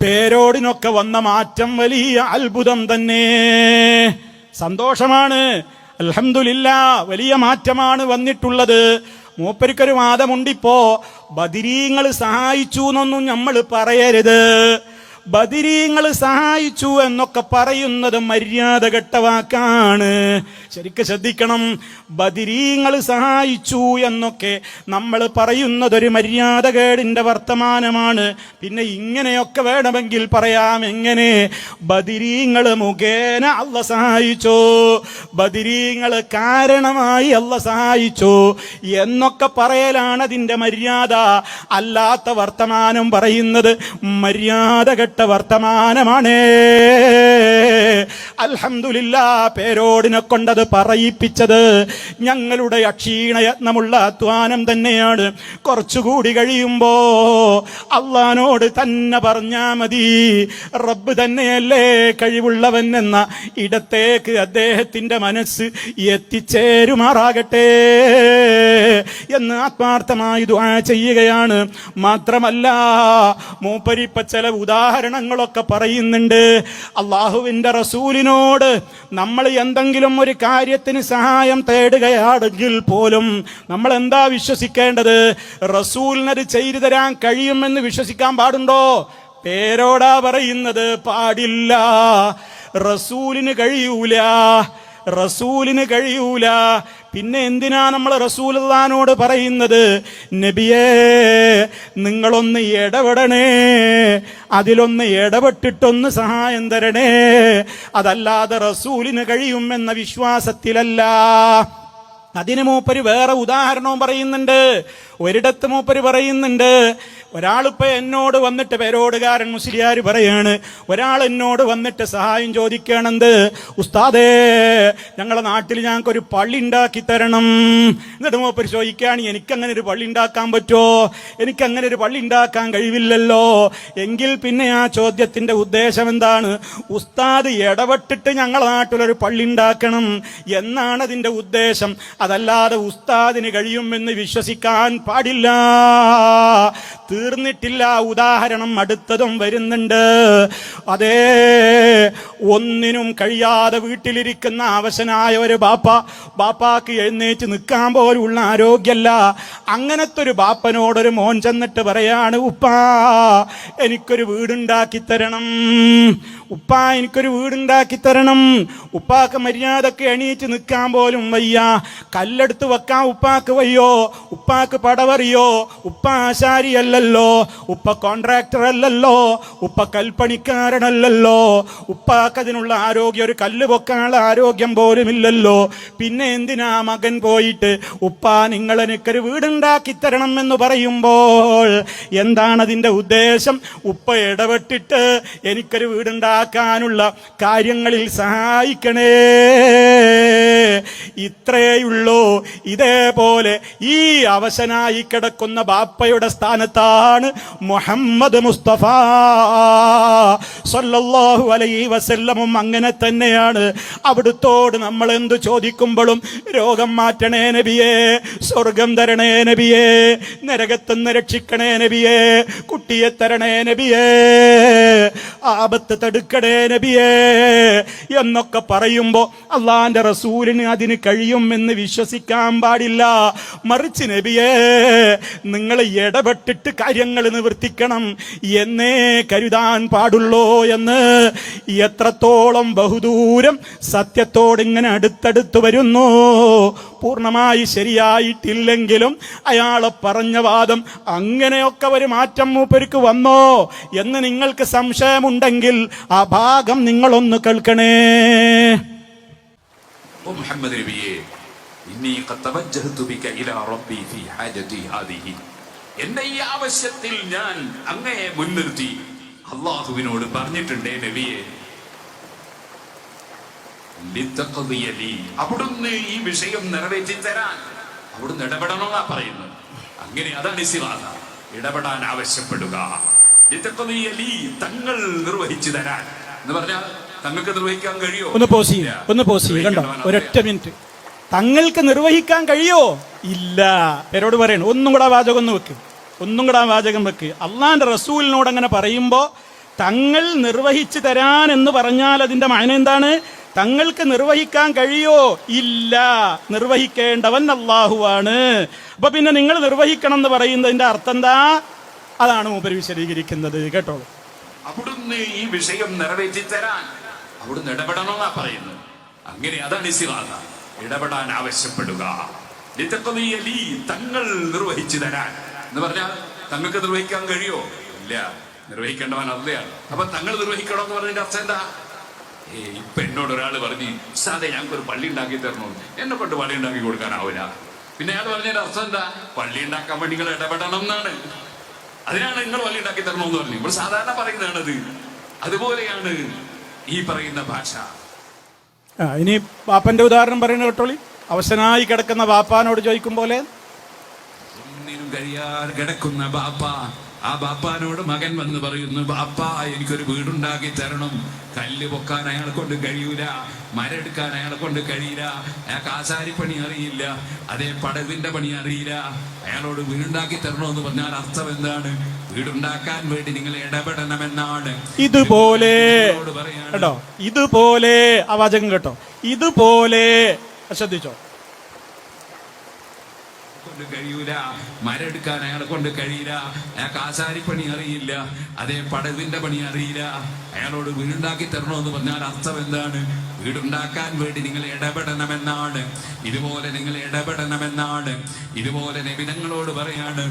പേരോടിനൊക്കെ വന്ന മാറ്റം വലിയ അത്ഭുതം തന്നെ. സന്തോഷമാണ്. അൽഹംദുലില്ലാഹ്, വലിയ മാറ്റമാണ് വന്നിട്ടുള്ളത്. മൂപ്പരിക്കൊരു വാദമുണ്ടിപ്പോ, ബദരീങ്ങൾ സഹായിച്ചു എന്നൊന്നും നമ്മൾ പറയരുത്. ബദരീങ്ങൾ സഹായിച്ചു എന്നൊക്കെ പറയുന്നത് മര്യാദ കെട്ട വാക്കാണ്. ശരിക്കും ശ്രദ്ധിക്കണം. ബദരീങ്ങൾ സഹായിച്ചു എന്നൊക്കെ നമ്മൾ പറയുന്നതൊരു മര്യാദകേടിന്റെ വർത്തമാനമാണ്. പിന്നെ ഇങ്ങനെയൊക്കെ വേണമെങ്കിൽ പറയാം. എങ്ങനെ? ബദരീങ്ങൾ മുഖേന അല്ല സഹായിച്ചു, ബദരീങ്ങൾ കാരണമായി അല്ല സഹായിച്ചു എന്നൊക്കെ പറയലാണ് അതിന്റെ മര്യാദ. അല്ലാത്ത വർത്തമാനം പറയുന്നത് മര്യാദ കെട്ട വർത്തമാനമാണ്. അൽഹംദുലില്ലാഹ്, പേരോടിനെ കൊണ്ടത് പറയിപ്പിച്ചത് ഞങ്ങളുടെ അക്ഷീണയത്നമുള്ള അധ്വാനം തന്നെയാണ്. കുറച്ചുകൂടി കഴിയുമ്പോ അള്ളാനോട് തന്നെ പറഞ്ഞാ മതി, റബ്ബ് തന്നെയല്ലേ കഴിവുള്ളവൻ എന്ന ഇടത്തേക്ക് അദ്ദേഹത്തിന്റെ മനസ്സ് എത്തിച്ചേരുമാറാകട്ടെ എന്ന് ആത്മാർത്ഥമായി ദുആ ചെയ്യുകയാണ്. മാത്രമല്ല, മൂപ്പരിപ്പ ചില ഉദാഹരണങ്ങളൊക്കെ പറയുന്നുണ്ട്. അള്ളാഹുവിന്റെ റസൂലിനോട് നമ്മൾ എന്തെങ്കിലും ഒരു കാര്യത്തിന് സഹായം തേടുകയാണെങ്കിൽ പോലും നമ്മൾ എന്താ വിശ്വസിക്കേണ്ടത്? റസൂലിനത് ചെയ്തു തരാൻ കഴിയുമെന്ന് വിശ്വസിക്കാൻ പാടുണ്ടോ? പേരോടാ പറയുന്നത്, പാടില്ല. റസൂലിന് കഴിയൂല, റസൂലിന് കഴിയൂല. പിന്നെ എന്തിനാ നമ്മൾ റസൂലുള്ളാഹിനോട് പറയുന്നത്, നബിയേ നിങ്ങളൊന്ന് ഇടപെടണേ, അതിലൊന്ന് ഇടപെട്ടിട്ടൊന്ന് സഹായം തരണേ. അതല്ലാതെ റസൂലിന് കഴിയുമെന്ന വിശ്വാസത്തിലല്ല. അതിന് മൂപ്പര് വേറെ ഉദാഹരണവും പറയുന്നുണ്ട്. ഒരിടത്ത് മൂപ്പര് പറയുന്നുണ്ട്, ഒരാളിപ്പോ എന്നോട് വന്നിട്ട്, പേരോടുകാരൻ മുസ്ലിയാർ പറയാണ്, ഒരാൾ എന്നോട് വന്നിട്ട് സഹായം ചോദിക്കണെന്ത്, ഉസ്താദേ ഞങ്ങളുടെ നാട്ടിൽ ഞങ്ങൾക്കൊരു പള്ളി ഉണ്ടാക്കി തരണം. എന്നിട്ട് മൂപ്പര് ചോദിക്കുകയാണ്, എനിക്കങ്ങനെ ഒരു പള്ളി ഉണ്ടാക്കാൻ പറ്റുമോ? എനിക്കങ്ങനെ ഒരു പള്ളി ഉണ്ടാക്കാൻ കഴിവില്ലല്ലോ. എങ്കിൽ പിന്നെ ആ ചോദ്യത്തിന്റെ ഉദ്ദേശം എന്താണ്? ഉസ്താദ് ഇടപെട്ടിട്ട് ഞങ്ങളുടെ നാട്ടിലൊരു പള്ളി ഉണ്ടാക്കണം എന്നാണ് അതിന്റെ ഉദ്ദേശം. അതല്ലാതെ ഉസ്താദിന് കഴിയുമെന്ന് വിശ്വസിക്കാൻ പാടില്ല. തീർന്നിട്ടില്ല ഉദാഹരണം, അടുത്തതും വരുന്നുണ്ട്. അതേ, ഒന്നിനും കഴിയാതെ വീട്ടിലിരിക്കുന്ന അവശനായ ഒരു ബാപ്പാക്ക് എഴുന്നേറ്റ് നിൽക്കാൻ പോലുള്ള ആരോഗ്യമല്ല. അങ്ങനത്തെ ഒരു ബാപ്പനോടൊരു മോൻ ചെന്നിട്ട് പറയാണ്, ഉപ്പാ എനിക്കൊരു വീടുണ്ടാക്കി തരണം, ഉപ്പാ എനിക്കൊരു വീടുണ്ടാക്കി തരണം. ഉപ്പാക്ക് മര്യാദക്ക് എണീറ്റ് നിൽക്കാൻ പോലും വയ്യ. കല്ലെടുത്ത് വെക്കാൻ ഉപ്പാക്ക് വയ്യോ, ഉപ്പാക്ക് പടവറിയോ, ഉപ്പ ആശാരിയല്ലല്ലോ, ഉപ്പ കോൺട്രാക്ടർ അല്ലല്ലോ, ഉപ്പ കൽപ്പണിക്കാരനല്ലല്ലോ, ഉപ്പാക്ക് അതിനുള്ള ആരോഗ്യം, ഒരു കല്ല് പൊക്കാനുള്ള ആരോഗ്യം പോലും ഇല്ലല്ലോ. പിന്നെ എന്തിനാ മകൻ പോയിട്ട് ഉപ്പാ നിങ്ങൾ എനിക്കൊരു വീടുണ്ടാക്കി തരണം എന്ന് പറയുമ്പോൾ എന്താണ് അതിന്റെ ഉദ്ദേശം? ഉപ്പ ഇടപെട്ടിട്ട് എനിക്കൊരു വീടുണ്ടാക്കാനുള്ള കാര്യങ്ങളിൽ സഹായിക്കണേ. ഇത്രയുള്ളൂ. ഇതേപോലെ ഈ അവശനായി കിടക്കുന്ന ബാപ്പയുടെ സ്ഥാനത്താണ് മുഹമ്മദ് മുസ്തഫ സല്ലല്ലാഹു അലൈഹി വസല്ലമും അങ്ങനെ തന്നെയാണ്. അവിടുത്തോട് നമ്മൾ എന്തു ചോദിക്കുമ്പോഴും രോഗം മാറ്റണേ നബിയേ, സ്വർഗം തരണേ നബിയേ, നരകത്തുനിന്ന് രക്ഷിക്കണേ നബിയേ, കുട്ടിയെ തരണേ നബിയേ, ആപത്ത് തടുക്കണേ നബിയേ എന്നൊക്കെ പറയുമ്പോ അള്ളാന്റെ റസൂലിന് അതിന് കഴിയുമെന്ന് വിശ്വസിക്കാൻ പാടില്ല. മറിച്ച് നബിയേ നിങ്ങൾ ഇടപെട്ടിട്ട് കാര്യങ്ങൾ നിവർത്തിക്കണം എന്നേ കരുതാൻ പാടുള്ളൂ എന്ന്. എത്രത്തോളം ബഹുദൂരം സത്യത്തോട് ഇങ്ങനെ അടുത്തടുത്ത് വരുന്നു. പൂർണ്ണമായി ശരിയായിട്ടില്ലെങ്കിലും അയാളെ പറഞ്ഞ വാദം അങ്ങനെയൊക്കെ ഒരു മാറ്റം മൂപ്പർക്ക് വന്നോ എന്ന് നിങ്ങൾക്ക് സംശയമുണ്ടെങ്കിൽ ആ ഭാഗം നിങ്ങളൊന്ന് കേൾക്കണേ. മുഹമ്മദ് നബിയേ, ഇന്നി ഖദ് തവജ്ജഹതു ബിക ഇലാ റബ്ബി ഫീ ഹാജതി ഹാദിഹി, എന്റെ ഈ ആവശ്യത്തിൽ ഞാൻ അങ്ങയെ മുൻനിർത്തി അല്ലാഹുവിനോട് പറഞ്ഞിട്ടുണ്ടേ നബിയേ, ലിതഖദിയലി, അവിടുന്ന് ഈ വിഷയം നിറവേറ്റി തരാൻ അവിടുന്ന് ഇടപെടണമെന്നാ പറയുന്നത്. അങ്ങനെ അതാണ് ഇസ്തിഗാസ, ഇടപെടാൻ ആവശ്യപ്പെടുക. ലിതഖദിയലി, തങ്ങൾ നിർവഹിച്ചു തരാൻ എന്ന് പറഞ്ഞാൽ തങ്ങൾക്ക് നിർവഹിക്കാൻ കഴിയോ? ഒന്ന് പോസ് കണ്ടോ, ഒരൊറ്റ മിനിറ്റ്. തങ്ങൾക്ക് നിർവഹിക്കാൻ കഴിയോ? ഇല്ല. പേരോട് പറയണം, ഒന്നും കൂടെ വാചകം ഒന്ന് വെക്ക്, ഒന്നും കൂടെ വാചകം വെക്ക്. അള്ളാന്റെ റസൂലിനോട് അങ്ങനെ പറയുമ്പോ തങ്ങൾ നിർവഹിച്ചു തരാൻ എന്ന് പറഞ്ഞാൽ അതിന്റെ മഅന എന്താണ്? തങ്ങൾക്ക് നിർവഹിക്കാൻ കഴിയോ? ഇല്ല, നിർവഹിക്കേണ്ടവൻ അല്ലാഹുവാണ്. അപ്പൊ പിന്നെ നിങ്ങൾ നിർവഹിക്കണം എന്ന് പറയുന്നതിന്റെ അർത്ഥം എന്താ? അതാണ് മൂപ്പര് വിശദീകരിക്കുന്നത്. കേട്ടോളൂ. അവിടുന്ന് ഈ വിഷയം നിറവേറ്റി തരാൻ അവിടുന്ന് ഇടപെടണമെന്നാ പറയുന്നത്. അങ്ങനെ അതാണ് ഇസ്തിഗാഥ, ഇടപെടാൻ ആവശ്യപ്പെടുക. ലിതഖ്ദിയ ലീ, തങ്ങൾ നിർവഹിച്ചു തരാൻ എന്ന് പറഞ്ഞാൽ തങ്ങൾക്ക് നിർവഹിക്കാൻ കഴിയോ? ഇല്ല, നിർവഹിക്കേണ്ടവൻ അല്ലയാണ്. അപ്പൊ തങ്ങൾ നിർവഹിക്കണം എന്ന് പറഞ്ഞതിന്റെ അർത്ഥം എന്താ? ഇപ്പൊ എന്നോട് ഒരാൾ പറഞ്ഞു, ഉസ്താദേ ഞങ്ങൾക്ക് ഒരു പള്ളി ഉണ്ടാക്കി തരണോ, എന്നെ കൊണ്ട് പള്ളി ഉണ്ടാക്കി കൊടുക്കാനാവില്ല. പിന്നെ അയാൾ പറഞ്ഞതിന്റെ അർത്ഥം എന്താ? പള്ളി ഉണ്ടാക്കാൻ വേണ്ടി നിങ്ങൾ ഇടപെടണം എന്നാണ്. അതിനാണ് നിങ്ങൾ പള്ളി ഉണ്ടാക്കി തരണമെന്ന് പറഞ്ഞു. നമ്മൾ സാധാരണ പറയുന്നതാണത്. അതുപോലെയാണ് ഈ പറയുന്ന ഭാഷ. ഇനി ബാപ്പന്റെ ഉദാഹരണം പറയുന്ന കേട്ടോളി. അവശനായി കിടക്കുന്ന ബാപ്പാനോട് ചോദിക്കും പോലെ, ഒന്നിനും കഴിയാതെ കിടക്കുന്ന ബാപ്പ, ആ ബാപ്പാനോട് മകൻ വന്ന് പറയുന്നു, ബാപ്പ എനിക്കൊരു വീടുണ്ടാക്കി തരണം. കല്ല് പൊക്കാൻ അയാളെ കൊണ്ട് കഴിയൂല, മരെടുക്കാൻ അയാളെ കൊണ്ട് കഴിയില്ല, അയാൾക്ക് ആശാരിപ്പണി അറിയില്ല, അതേ പടവിന്റെ പണി അറിയില്ല. അയാളോട് വീടുണ്ടാക്കി തരണമെന്ന് പറഞ്ഞാൽ അർത്ഥം എന്താണ്? വീടുണ്ടാക്കാൻ വേണ്ടി നിങ്ങൾ ഇടപെടണമെന്നാണ്. ഇതുപോലെ കേട്ടോ, ഇതുപോലെ ആ വാചകം കേട്ടോ, ഇതുപോലെ ശ്രദ്ധിച്ചോ. കഴിയൂല, മരെടുക്കാൻ അയാളെ കൊണ്ട് കഴിയില്ല, അയാൾക്ക് ആശാരിപ്പണി അറിയില്ല, അതേ പടവിന്റെ പണി അറിയില്ല. അയാളോട് വീടുണ്ടാക്കി തരണമെന്ന് പറഞ്ഞാൽ അർത്ഥം എന്താണ്? വീടുണ്ടാക്കാൻ വേണ്ടി നിങ്ങൾ ഇടപെടണമെന്നാണ്. ഇതുപോലെ നിങ്ങൾ ഇടപെടണമെന്നാണ്. ഇതുപോലെ നബി തങ്ങളോട് പറയാണ്,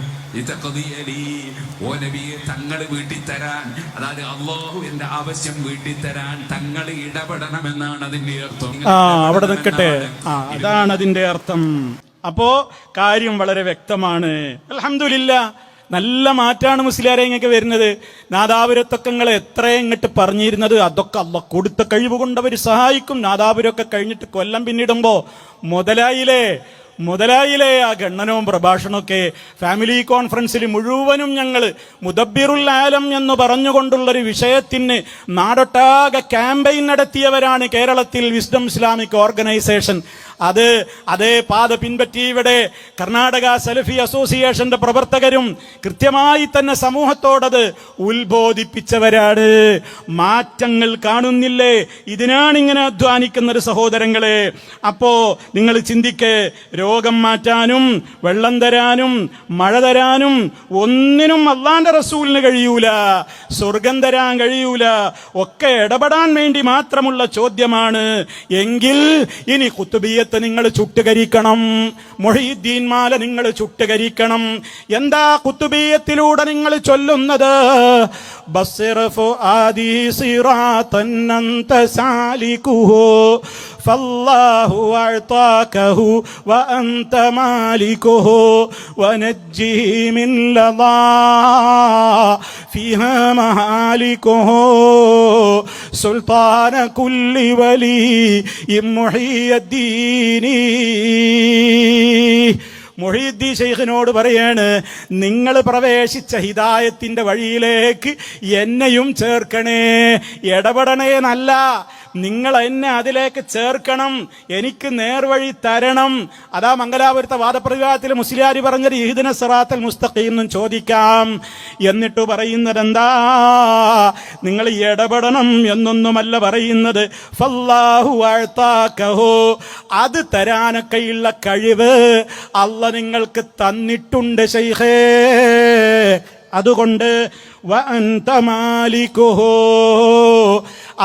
ഓ നബിയെ, തങ്ങൾ വീട്ടിൽ തരാൻ, അതായത് അല്ലാഹുവിന്റെ ആവശ്യം വീട്ടിൽ തരാൻ തങ്ങൾ ഇടപെടണമെന്നാണ് അതിന്റെ അർത്ഥം. അവിടെ നിൽക്കട്ടെ, അതാണ് അതിന്റെ അർത്ഥം. അപ്പോ കാര്യം വളരെ വ്യക്തമാണ്. അൽഹംദുലില്ലാ, നല്ല മാറ്റാണ് മുസ്ലിയാരെ ഇങ്ങൊക്കെ വരുന്നത്. നാദാപുരത്തൊക്കെ നിങ്ങൾ എത്ര ഇങ്ങോട്ട് പറഞ്ഞിരുന്നത്, അതൊക്കെ അള്ളാഹ് കൊടുത്ത കഴിവ് കൊണ്ട് അവർ സഹായിക്കും. നാദാപുരമൊക്കെ കഴിഞ്ഞിട്ട് കൊല്ലം പിന്നിടുമ്പോ മുതലായില്ലേ ആ ഗണ്ണനവും പ്രഭാഷണമൊക്കെ. ഫാമിലി കോൺഫറൻസിൽ മുഴുവനും ഞങ്ങൾ മുദബ്ബിറുൽ ആലം എന്ന് പറഞ്ഞുകൊണ്ടുള്ളൊരു വിഷയത്തിന് നാടൊട്ടാകെ ക്യാമ്പയിൻ നടത്തിയവരാണ് കേരളത്തിൽ വിസ്ഡം ഇസ്ലാമിക് ഓർഗനൈസേഷൻ. അതേ പാത പിൻപറ്റി ഇവിടെ കർണാടക സലഫി അസോസിയേഷന്റെ പ്രവർത്തകരും കൃത്യമായി തന്നെ സമൂഹത്തോടത് ഉത്ബോധിപ്പിച്ചവരാണ്. മാറ്റങ്ങൾ കാണുന്നില്ലേ? ഇതിനാണ് ഇങ്ങനെ അധ്വാനിക്കുന്നത് സഹോദരങ്ങളെ. അപ്പോ നിങ്ങൾ ചിന്തിക്ക്, രോഗം മാറ്റാനും വെള്ളം തരാനും മഴ തരാനും ഒന്നിനും അള്ളാന്റെ റസൂലിന് കഴിയൂല, സ്വർഗം തരാൻ കഴിയൂല. ഒക്കെ ഇടപെടാൻ വേണ്ടി മാത്രമുള്ള ചോദ്യമാണ്. എങ്കിൽ ഇനി ഖുത്ബിയ്യത്ത് നിങ്ങൾ ചുട്ടുകരിക്കണം, മുഹീദ്ദീൻ മാല നിങ്ങൾ ചുട്ടുകരിക്കണം. എന്താ ഖുത്ബിയ്യത്തിലൂടെ നിങ്ങൾ ചൊല്ലുന്നത്? ബസ്സിർ ഫുആദി സിറാതൻ അൻത സാലികുഹു ഫല്ലാഹു അഅതാകഹു വഅൻത മാലികുഹു വനജ്ജിഹി മിൻ ലദാ ഫിഹാ മഹാലികുഹു സുൽത്താന കുല്ലി വലി മുഹീദ്ദീനി. മുഹീദ്ദീൻ ശൈഖിനോട് പറയാണ്, നിങ്ങൾ പ്രവേശിച്ച ഹിദായത്തിന്റെ വഴിയിലേക്ക് എന്നെയും ചേർക്കണേ, ഇടപെടണേ എന്നല്ല, നിങ്ങൾ എന്നെ അതിലേക്ക് ചേർക്കണം, എനിക്ക് നേർവഴി തരണം. അതാ മംഗലാപുരത്തെ വാദപ്രതിവാദത്തിൽ മുസ്ലിയാരി പറഞ്ഞത് ഇഹ്ദിന സിറാത്തൽ മുസ്തഖീം എന്നും ചോദിക്കാം. എന്നിട്ട് പറയുന്നത് എന്താ? നിങ്ങൾ ഇടപെടണം എന്നൊന്നുമല്ല പറയുന്നത്. ഫല്ലാഹു അഅതാകഹു, അത് തരാനൊക്കെയുള്ള കഴിവ് അല്ലാഹ് നിങ്ങൾക്ക് തന്നിട്ടുണ്ട് ശൈഖേ. അതുകൊണ്ട് വഅൻത മാലികുഹു,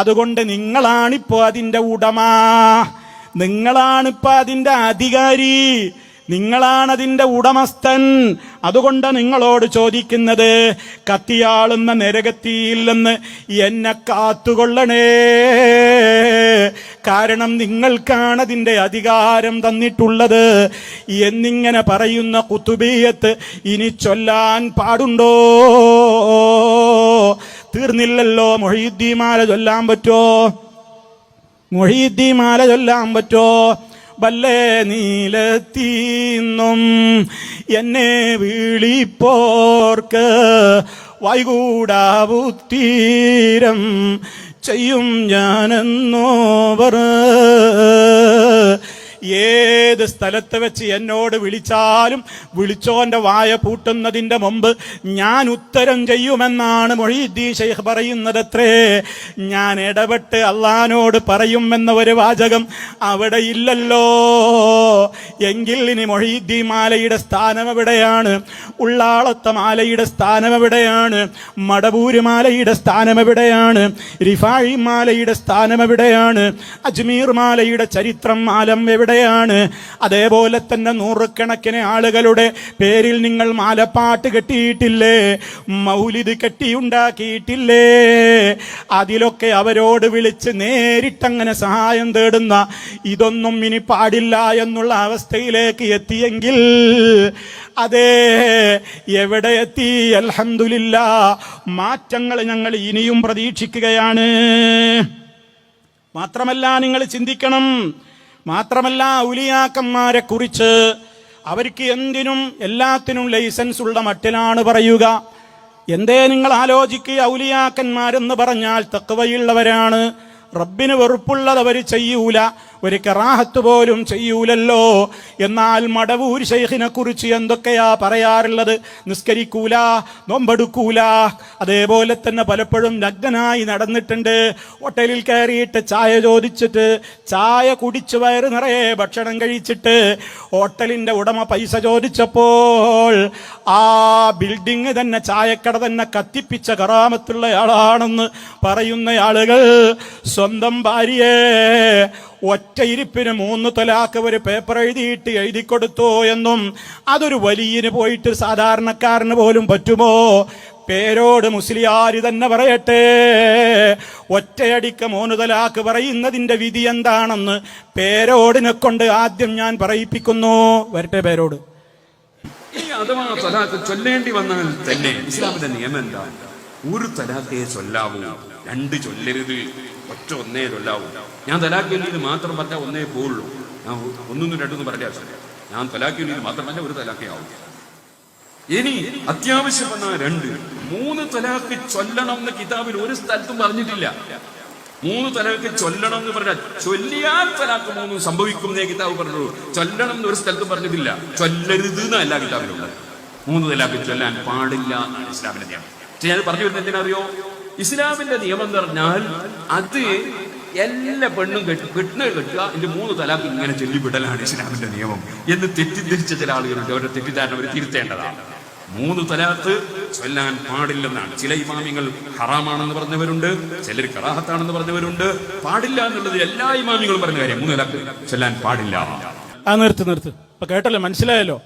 അതുകൊണ്ട് നിങ്ങളാണിപ്പോ അതിന്റെ ഉടമ, നിങ്ങളാണിപ്പോ അതിന്റെ അധികാരി, നിങ്ങളാണതിന്റെ ഉടമസ്ഥൻ. അതുകൊണ്ട് നിങ്ങളോട് ചോദിക്കുന്നത്, കത്തിയാളുന്ന നരകത്തിയിൽ നിന്ന് എന്നെ കാത്തുകൊള്ളണേ. കാരണം നിങ്ങൾക്കാണ് അതിന്റെ അധികാരം തന്നിട്ടുള്ളത് എന്നിങ്ങനെ പറയുന്ന ഖുത്ബിയ്യത്ത് ഇനി ചൊല്ലാൻ പാടുണ്ടോ? തീർന്നില്ലല്ലോ. മുഹീദ്ദീൻ മാല ചൊല്ലാൻ പറ്റോ? മുഹീദ്ദീൻ മാല ചൊല്ലാൻ പറ്റോ? വല്ലേ നീലത്തീന്നും എന്നെ വിളിപ്പോർക്ക് വൈകൂടാവുത്തീരം ചെയ്യും ഞാനെന്നോവർ ഏത് സ്ഥലത്ത് വെച്ച് എന്നോട് വിളിച്ചാലും വിളിച്ചോന്റെ വായ പൂട്ടുന്നതിന്റെ മുമ്പ് ഞാൻ ഉത്തരം ചെയ്യുമെന്നാണ് മൊഹീദ്ദീൻ ശൈഖ് പറയുന്നതത്രേ. ഞാൻ ഇടപെട്ട് അള്ളാനോട് പറയുമെന്ന ഒരു വാചകം അവിടെ ഇല്ലല്ലോ. എങ്കിൽ ഇനി മൊഹീദ്ദീൻ മാലയുടെ സ്ഥാനം എവിടെയാണ്? ഉള്ളാളത്തെ മാലയുടെ സ്ഥാനം എവിടെയാണ്? മടവൂര് മാലയുടെ സ്ഥാനം എവിടെയാണ്? റിഫാഴി മാലയുടെ സ്ഥാനം എവിടെയാണ്? അജ്മീർ മാലയുടെ ചരിത്രം ആലം എവിടെയാണ്? അതേപോലെ തന്നെ നൂറുകണക്കിന് ആളുകളുടെ പേരിൽ നിങ്ങൾ മാലപ്പാട്ട് കെട്ടിയിട്ടില്ലേ? മൗലിദ് കെട്ടിയുണ്ടാക്കിയിട്ടില്ലേ? അതിലൊക്കെ അവരോട് വിളിച്ച് നേരിട്ടങ്ങനെ സഹായം തേടുന്ന ഇതൊന്നും ഇനി പാടില്ല എന്നുള്ള അവസ്ഥയിലേക്ക് എത്തിയെങ്കിൽ അതേ എവിടെ എത്തി? അൽഹംദുലില്ലാ, മാറ്റങ്ങൾ ഞങ്ങൾ ഇനിയും പ്രതീക്ഷിക്കുകയാണ്. മാത്രമല്ല നിങ്ങൾ ചിന്തിക്കണം, മാത്രമല്ല ഔലിയാക്കന്മാരെ കുറിച്ച് അവർക്ക് എന്തിനും എല്ലാത്തിനും ലൈസൻസ് ഉള്ള മട്ടിലാണ് പറയുക. എന്തേ നിങ്ങൾ ആലോചിക്കുക, ഔലിയാക്കന്മാരെന്ന് പറഞ്ഞാൽ തഖ്വയുള്ളവരാണ്, റബ്ബിന് വെറുപ്പുള്ളത് അവർ ചെയ്യൂല, ഒരു കറാഹത്ത് പോലും ചെയ്യൂലല്ലോ. എന്നാൽ മടവൂർ ശൈഖിനെ കുറിച്ച് എന്തൊക്കെയാ പറയാറുള്ളത്? നിസ്കരിക്കൂല, നോമ്പെടുക്കൂല, അതേപോലെ തന്നെ പലപ്പോഴും നഗ്നനായി നടന്നിട്ടുണ്ട്. ഹോട്ടലിൽ കയറിയിട്ട് ചായ ചോദിച്ചിട്ട് ചായ കുടിച്ച് വയറ് നിറയെ ഭക്ഷണം കഴിച്ചിട്ട് ഹോട്ടലിന്റെ ഉടമ പൈസ ചോദിച്ചപ്പോൾ ആ ബിൽഡിംഗ് തന്നെ ചായക്കട തന്നെ കത്തിപ്പിച്ച കറാമത്തുള്ളയാളാണെന്ന് പറയുന്ന ആളുകൾ സ്വന്തം ഭാര്യയെ ഒറ്റയിരിപ്പിന് 3 തലാക്ക് ഒരു പേപ്പർ എഴുതി കൊടുത്തു എന്നും അതൊരു വലിയന് പോയിട്ട് സാധാരണക്കാരന് പോലും പറ്റുമോ? പേരോട് മുസ്ലിയാര് തന്നെ പറയട്ടെ, ഒറ്റയടിക്ക് 3 തലാക്ക് പറയുന്നതിന്റെ വിധി എന്താണെന്ന് പേരോടിനെ കൊണ്ട് ആദ്യം ഞാൻ പറയിപ്പിക്കുന്നു. വരട്ടെ പേരോട്. ഈ അഥവാ തലാക്ക് ചൊല്ലേണ്ടി വന്നാൽ തന്നെ ഇസ്ലാമിന്റെ നിയമം എന്താ? ഒരു തലാക്കേ ചൊല്ലാവൂ, 2 ചൊല്ലരുത്, ഒന്നേ ചൊല്ലാവൂ. ഞാൻ തലാക്ക് ചൊല്ലിയത് മാത്രം പറഞ്ഞാൽ ഒന്നേ പോവുള്ളൂ. ഞാൻ 1 2 പറഞ്ഞ ആവശ്യമില്ല. ഞാൻ തലാക്ക് ചൊല്ലിയത് മാത്രം പറഞ്ഞാൽ ഒരു തലാക്കേ ആവും. ഇനി അത്യാവശ്യം വന്നാൽ 2 3 തലാക്ക് ചൊല്ലണം എന്ന് കിതാബിൽ ഒരു സ്ഥലത്തും പറഞ്ഞിട്ടില്ല. 3 തലാക്ക് ചൊല്ലണം എന്ന് പറഞ്ഞാൽ ചൊല്ലിയാൽ തലാക്ക് 3 സംഭവിക്കുന്നേ കിതാബ് പറഞ്ഞുള്ളൂ. ചൊല്ലണം എന്ന് ഒരു സ്ഥലത്തും പറഞ്ഞിട്ടില്ല. ചൊല്ലരുത് എന്നല്ല കിതാബിലുള്ളത്. 3 തലാക്ക് ചൊല്ലാൻ പാടില്ല എന്നാണ് ഇസ്ലാമിന്റെ നിയമം. ഞാൻ പറഞ്ഞു വരുന്നത് എന്തിനറിയോ? ഇസ്ലാമിന്റെ നിയമം എന്ന് പറഞ്ഞാൽ അത് എല്ലാ പെണ്ണും കെട്ടുന്നത് കെട്ടുക, ഇതിന്റെ 3 തലാക്ക് ഇങ്ങനെ ചൊല്ലിവിടലാണ് ഇസ്ലാമിന്റെ നിയമം എന്ന് തെറ്റിദ്ധരിച്ച ചില ആളുകളുണ്ട്. അവരുടെ തെറ്റിദ്ധാരണ അവർ തിരുത്തേണ്ടതാണ്. 3 തലാക്ക് ചൊല്ലാൻ പാടില്ലെന്നാണ്. ചില ഇമാമിങ്ങൾ ഹറാമാണെന്ന് പറഞ്ഞവരുണ്ട്, ചിലർ കറാഹത്താണെന്ന് പറഞ്ഞവരുണ്ട്. പാടില്ല എന്നുള്ളത് എല്ലാ ഇമാമികളും പറഞ്ഞ കാര്യം. 3 തലാക്ക് ചൊല്ലാൻ പാടില്ല. നിർത്ത്. ഇപ്പൊ കേട്ടല്ലോ, മനസ്സിലായല്ലോ.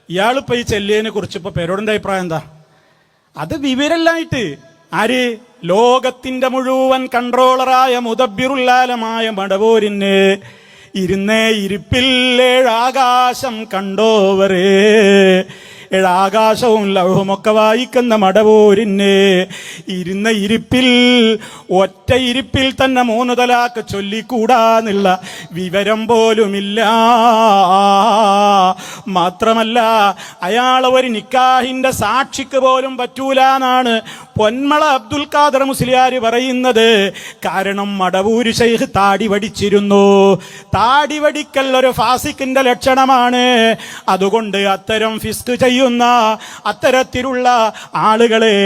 ഇയാളിപ്പോ ഈ ചെല്ലിയതിനെ കുറിച്ച് ഇപ്പൊ പേരോടിന്റെ അഭിപ്രായം എന്താ? അത് വിവരല്ലായിട്ട് ആര്? ലോകത്തിന്റെ മുഴുവൻ കൺട്രോളറായ മുദബ്ബിറുല്ലാലമായ മടവൂരിന് ഇരുന്നേ ഇരിപ്പിൽ 7 ആകാശം കണ്ടോവരേ, 7 ആകാശവും ലൗഹമൊക്കെ വായിക്കുന്ന മടവൂരിന് ഇരുന്ന ഇരിപ്പിൽ ഒറ്റ ഇരിപ്പിൽ തന്നെ 3 തലാക്ക് ചൊല്ലിക്കൂടാന്നുള്ള വിവരം പോലുമില്ല. മാത്രമല്ല അയാൾ ഒരു നിക്കാഹിന്റെ സാക്ഷിക്ക് പോലും പറ്റൂലെന്നാണ് പൊന്മള അബ്ദുൽ ഖാദർ മുസ്ലിയാർ പറയുന്നത്. കാരണം മടവൂര് ശൈഖ് താടി വടിച്ചിരുന്നു. താടി വടിക്കൽ ഒരു ഫാസിക്കിന്റെ ലക്ഷണമാണ്. അതുകൊണ്ട് അത്തരം ഫിസ്ക് ചെയ്യുന്ന അത്തരത്തിലുള്ള ആളുകളെ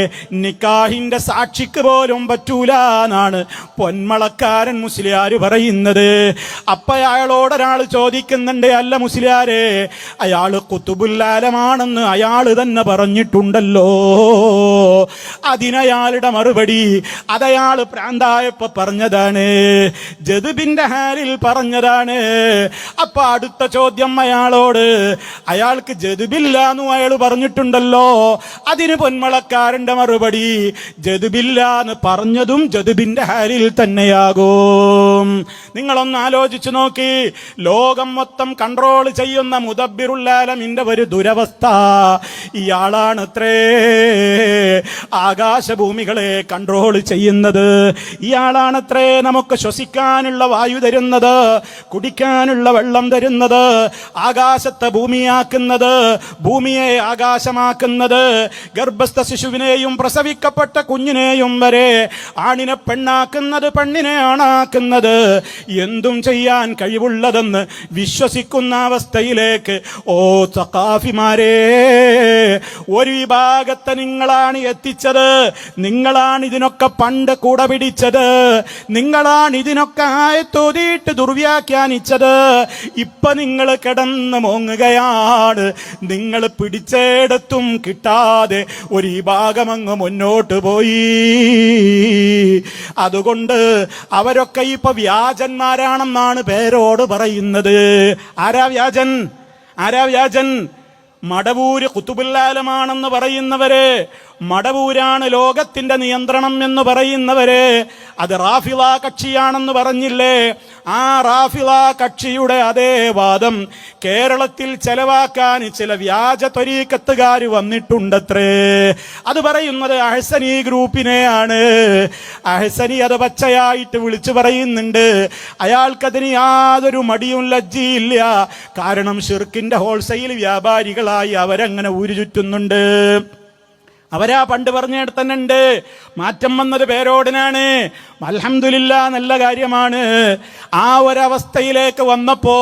നിക്കാഹിന്റെ സാക്ഷിക്ക് പോലും പറ്റൂല എന്നാണ് പൊന്മളക്കാരൻ മുസ്ലിയാർ പറയുന്നത്. അപ്പൊ അയാളോടൊരാൾ ചോദിക്കുന്നുണ്ട്, അല്ല മുസ്ലിയാരെ, അയാള് ഖുതുബുല്ലാലമാണെന്ന് അയാൾ തന്നെ പറഞ്ഞിട്ടുണ്ടല്ലോ. അതിനയാളുടെ മറുപടി അതയാൾ പ്രാന്തായപ്പോ പറഞ്ഞതാണ്, ജദ്ബിന്റെ ഹാലിൽ പറഞ്ഞതാണ്. അപ്പൊ അടുത്ത ചോദ്യം അയാളോട്, അയാൾക്ക് ജദ്ബില്ല എന്നും അയാൾ പറഞ്ഞിട്ടുണ്ടല്ലോ. അതിന് പൊന്മളക്കാരന്റെ മറുപടി, ജദ്ബില്ല എന്ന് പറഞ്ഞതും ജദ്ബിന്റെ ഹാലിൽ തന്നെയാകും. നിങ്ങളൊന്ന് ആലോചിച്ചു നോക്കി, ലോകം മൊത്തം കൺട്രോൾ ചെയ്യുന്ന മുദബ്ബിറുല്ലാലമിന്റെ ഒരു ദുരവസ്ഥ ഇയാളാണത്രേ. ആകാശഭൂമികളെ കൺട്രോൾ ചെയ്യുന്നത് ഇയാളാണത്രേ. നമുക്ക് ശ്വസിക്കാനുള്ള വായു തരുന്നത്, കുടിക്കാനുള്ള വെള്ളം തരുന്നത്, ആകാശത്തെ ഭൂമിയാക്കുന്നത്, ഭൂമിയെ ആകാശമാക്കുന്നത്, ഗർഭസ്ഥ ശിശുവിനെയും പ്രസവിക്കപ്പെട്ട കുഞ്ഞിനെയും വരെ, ആണിനെ പെണ്ണാക്കുന്നത് പെണ്ണിനെ ആണാക്കുന്നത്, എന്തും ചെയ്യാൻ കഴിവുള്ളതെന്ന് വിശ്വസിക്കുന്ന അവസ്ഥയിലേക്ക് ഓ സഖാഫിമാരെ, ഒരു വിഭാഗത്തെ നിങ്ങളാണ് എത്തിച്ചത്. നിങ്ങളാണ് ഇതിനൊക്കെ പണ്ട് കൂട പിടിച്ചത്. നിങ്ങളാണ് ഇതിനൊക്കെ ആയത്തോതിയിട്ട് ദുർവ്യാഖ്യാനിച്ചത്. ഇപ്പൊ നിങ്ങൾ കിടന്ന് മോങ്ങുകയാണ്. നിങ്ങൾ പിടിച്ചെടുത്തും കിട്ടാതെ ഒരു വിഭാഗം അങ്ങ് മുന്നോട്ട് പോയി. അതുകൊണ്ട് അവരൊക്കെ ഇപ്പൊ വ്യാജന്മാരാണെന്നാണ് പേരോട് പറയുന്നത്. ആരാ വ്യാജൻ? ആരാ വ്യാജൻ? മടവൂര് ഖുതുബുൽ-ആലമാണെന്ന് പറയുന്നവര്, മടവൂരാണ് ലോകത്തിന്റെ നിയന്ത്രണം എന്ന് പറയുന്നവര്, അത് റാഫിള കക്ഷിയാണെന്ന് പറഞ്ഞില്ലേ? ആ റാഫിള കക്ഷിയുടെ അതേ വാദം കേരളത്തിൽ ചെലവാക്കാൻ ചില വ്യാജ ത്വരീഖത്തുകാർ വന്നിട്ടുണ്ടത്രേ. അത് പറയുന്നത് അഹ്സനി ഗ്രൂപ്പിനെയാണ്. അഹ്സനി അത് പച്ചയായിട്ട് വിളിച്ചു പറയുന്നുണ്ട്. അയാൾക്കതിന് യാതൊരു മടിയും ലജ്ജയില്ല. കാരണം ഷിർക്കിന്റെ ഹോൾസെയിൽ വ്യാപാരികളായി അവരങ്ങനെ ഊരുചുറ്റുന്നുണ്ട്. അവരാ പണ്ട് പറഞ്ഞിടത്ത് തന്നെ ഉണ്ട്. മാറ്റം വന്നത് പേരോടിനാണ്. അൽഹംദുലില്ലാ, നല്ല കാര്യമാണ്. ആ ഒരവസ്ഥയിലേക്ക് വന്നപ്പോ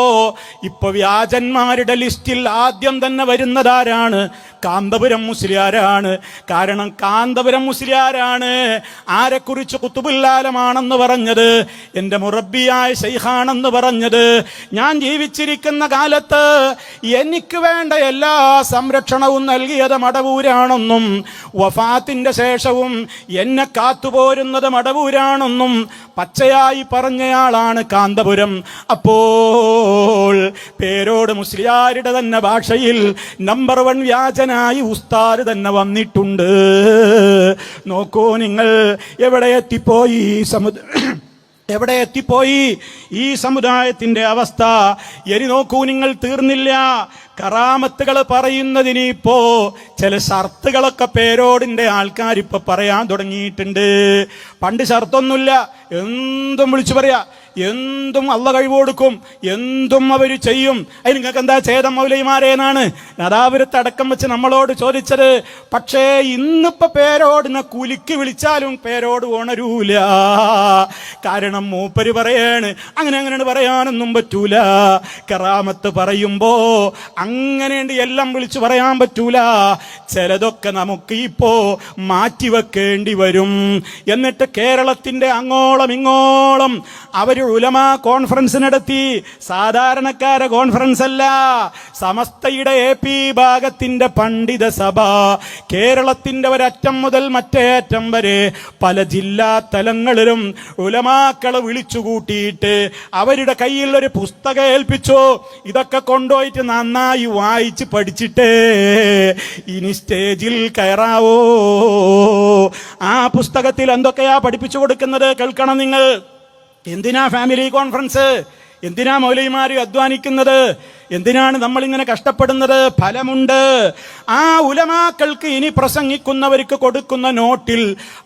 ഇപ്പൊ വ്യാജന്മാരുടെ ലിസ്റ്റിൽ ആദ്യം തന്നെ വരുന്നതാരാണ്? കാന്തപുരം മുസ്ലിയാരാണ്. കാരണം കാന്തപുരം മുസ്ലിയാരാണ് ആരെക്കുറിച്ച് ഖുതുബുൽ-ആലമാണെന്ന് പറഞ്ഞത്, എന്റെ മുറബ്ബിയായ ശൈഖാണെന്ന് പറഞ്ഞത്. ഞാൻ ജീവിച്ചിരിക്കുന്ന കാലത്ത് എനിക്ക് വേണ്ട എല്ലാ സംരക്ഷണവും നൽകിയത് മടവൂരാണെന്നും വഫാത്തിന്റെ ശേഷവും എന്നെ കാത്തുപോരുന്നത് മടവൂരാണെന്നും പച്ചയായി പറഞ്ഞയാളാണ് കാന്തപുരം. അപ്പോൾ പേരോട് മുസ്ലിയാരുടെ തന്നെ ഭാഷയിൽ നമ്പർ 1 വ്യാജനായി ഉസ്താദ് തന്നെ വന്നിട്ടുണ്ട്. നോക്കൂ നിങ്ങൾ, എവിടെ എത്തിപ്പോയി എവിടെ എത്തിപ്പോയി ഈ സമുദായത്തിന്റെ അവസ്ഥ? ഇനി നോക്കൂ നിങ്ങൾ, തീർന്നില്ല. കറാമത്തുകൾ പറയുന്നതിന് ഇപ്പോ ചില ഷർത്തുകളൊക്കെ പേരോടിന്റെ ആൾക്കാരിപ്പോ പറയാൻ തുടങ്ങിയിട്ടുണ്ട്. പണ്ട് ഷർത്തൊന്നുമില്ല, എന്തും വിളിച്ചു പറയാ, എന്തും അള്ള കഴിവ് കൊടുക്കും, എന്തും അവര് ചെയ്യും. അതിന് നിങ്ങൾക്ക് എന്താ ഛേദം മൗലൈമാരേന്നാണ് നാദാപുരത്ത് അടക്കം വെച്ച് നമ്മളോട് ചോദിച്ചത്. പക്ഷേ ഇന്നിപ്പോ പേരോടിനെ കുലുക്കി വിളിച്ചാലും പേരോട് ഉണരൂല. കാരണം മൂപ്പര് പറയാണ് അങ്ങനെ പറയാനൊന്നും പറ്റൂല. കറാമത്ത് പറയുമ്പോ അങ്ങനെയുണ്ട് എല്ലാം വിളിച്ചു പറയാൻ പറ്റൂല. ചിലതൊക്കെ നമുക്ക് ഇപ്പോ മാറ്റിവെക്കേണ്ടി വരും. എന്നിട്ട് കേരളത്തിന്റെ അങ്ങോളം ഇങ്ങോളം അവര് ഉലമാ കോൺഫറൻസ് നടത്തി. സാധാരണക്കാരെ കോൺഫറൻസ് അല്ല, സമസ്തയുടെ AP ഭാഗത്തിന്റെ പണ്ഡിത സഭ കേരളത്തിന്റെ ഒരറ്റം മുതൽ മറ്റേ അറ്റം വരെ പല ജില്ലാ തലങ്ങളിലും ഉലമാക്കളെ വിളിച്ചുകൂട്ടിയിട്ട് അവരുടെ കയ്യിൽ ഒരു പുസ്തകം ഏൽപ്പിച്ചു. ഇതൊക്കെ കൊണ്ടുപോയിട്ട് നന്നായി വായിച്ച് പഠിച്ചിട്ടേ ഇനി സ്റ്റേജിൽ കയറാവോ. ആ പുസ്തകത്തിൽ എന്തൊക്കെയാ പഠിപ്പിച്ചു കൊടുക്കുന്നത് കേൾക്കണം നിങ്ങൾ. എന്തിനാ ഫാമിലി കോൺഫറൻസ്? എന്തിനാ മൗലവിമാര് അധ്വാനിക്കുന്നത്? എന്തിനാണ് നമ്മളിങ്ങനെ കഷ്ടപ്പെടുന്നത്? ഫലമുണ്ട്. ആ ഉലമാക്കൾക്ക് ഇനി പ്രസംഗിക്കുന്നവർക്ക് കൊടുക്കുന്ന നോട്ടിൽ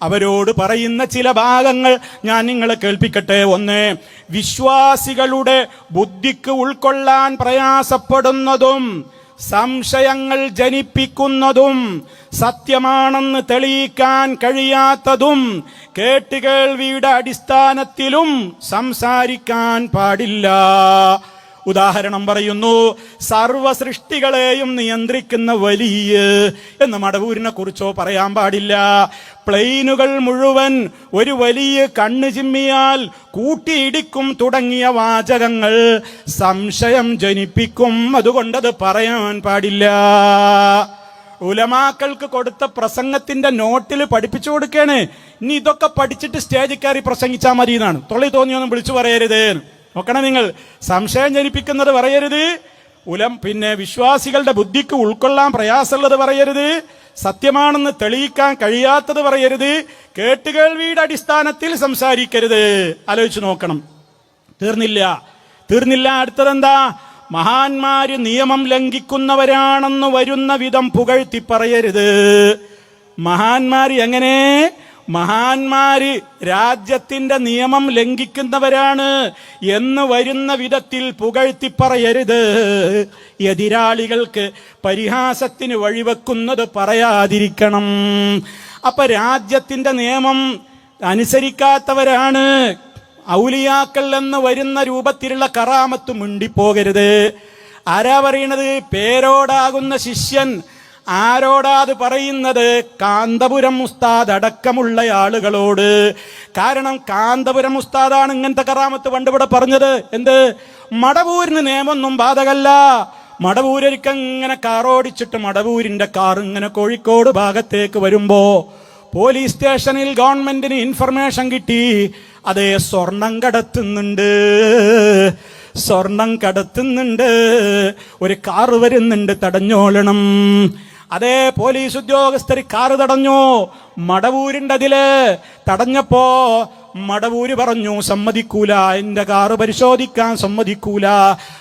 അവരോട് പറയുന്ന ചില ഭാഗങ്ങൾ ഞാൻ നിങ്ങളെ കേൾപ്പിക്കട്ടെ. ഒന്ന്, വിശ്വാസികളുടെ ബുദ്ധിക്ക് ഉൾക്കൊള്ളാൻ പ്രയാസപ്പെടുന്നതും സംശയങ്ങൾ ജനിപ്പിക്കുന്നതും സത്യമാണെന്ന് തെളിയിക്കാൻ കഴിയാത്തതും കേട്ടുകേൾവിയുടെ അടിസ്ഥാനത്തിലും സംസാരിക്കാൻ പാടില്ല. ഉദാഹരണം പറയുന്നു, സർവ സൃഷ്ടികളെയും നിയന്ത്രിക്കുന്ന വലിയ എന്ന് മടവൂരിനെ കുറിച്ചോ പറയാൻ പാടില്ല. പ്ലെയിനുകൾ മുഴുവൻ ഒരു വലിയ കണ്ണ് ചിമ്മിയാൽ കൂട്ടിയിടിക്കും തുടങ്ങിയ വാചകങ്ങൾ സംശയം ജനിപ്പിക്കും. അതുകൊണ്ടത് പറയാൻ പാടില്ല. ഉലമാക്കൾക്ക് കൊടുത്ത പ്രസംഗത്തിന്റെ നോട്ടിൽ പഠിപ്പിച്ചു കൊടുക്കാണ്. ഇനി ഇതൊക്കെ പഠിച്ചിട്ട് സ്റ്റേജിൽ കയറി പ്രസംഗിച്ചാൽ മതി എന്നാണ്. തൊള്ളി തോന്നിയൊന്നും വിളിച്ചു പറയരുത്. നോക്കണം നിങ്ങൾ, സംശയം ജനിപ്പിക്കുന്നത് പറയരുത്, പിന്നെ വിശ്വാസികളുടെ ബുദ്ധിക്ക് ഉൾക്കൊള്ളാൻ പ്രയാസമുള്ളത് പറയരുത്, സത്യമാണെന്ന് തെളിയിക്കാൻ കഴിയാത്തത് പറയരുത്, കേട്ടുകേൾവിയുടെ അടിസ്ഥാനത്തിൽ സംസാരിക്കരുത്. ആലോചിച്ച് നോക്കണം. തീർന്നില്ല. അടുത്തതെന്താ? മഹാന്മാര് നിയമം ലംഘിക്കുന്നവരാണെന്ന് വരുന്ന വിധം പുകഴ്ത്തി പറയരുത്. മഹാന്മാര് എങ്ങനെ മഹാന്മാര് രാജ്യത്തിന്റെ നിയമം ലംഘിക്കുന്നവരാണ് എന്ന് വരുന്ന വിധത്തിൽ പുകഴ്ത്തി പറയരുത്. എതിരാളികൾക്ക് പരിഹാസത്തിന് വഴിവെക്കുന്നത് പറയാതിരിക്കണം. അപ്പൊ രാജ്യത്തിന്റെ നിയമം അനുസരിക്കാത്തവരാണ് ഔലിയാക്കൾ എന്ന് വരുന്ന രൂപത്തിലുള്ള കറാമത്ത് മിണ്ടിപ്പോകരുത്. ആരാ പറയണത്? പേരോടാകുന്ന ശിഷ്യൻ. ആരോടാ അത് പറയുന്നത്? കാന്തപുരം ഉസ്താദ് അടക്കമുള്ള ആളുകളോട്. കാരണം കാന്തപുരം ഉസ്താദാണ് ഇങ്ങനത്തെ കറാമത്ത് പണ്ടിവിടെ പറഞ്ഞത്. എന്ത്? മടവൂരിന് നിയമമൊന്നും ബാധകല്ല. മടവൂരൊരിക്കൽ ഇങ്ങനെ കാറോടിച്ചിട്ട് മടവൂരിന്റെ കാർ ഇങ്ങനെ കോഴിക്കോട് ഭാഗത്തേക്ക് വരുമ്പോ പോലീസ് സ്റ്റേഷനിൽ ഗവൺമെന്റിന് ഇൻഫർമേഷൻ കിട്ടി, അതേ സ്വർണം കടത്തുന്നുണ്ട്, ഒരു കാറ് വരുന്നുണ്ട്, തടഞ്ഞോളണം. അതേ പോലീസ് ഉദ്യോഗസ്ഥർ കാറ് തടഞ്ഞു. മടവൂരിന്റെ അതില് തടഞ്ഞപ്പോ മടവൂര് പറഞ്ഞു സമ്മതിക്കൂല, എന്റെ കാറ് പരിശോധിക്കാൻ സമ്മതിക്കൂല.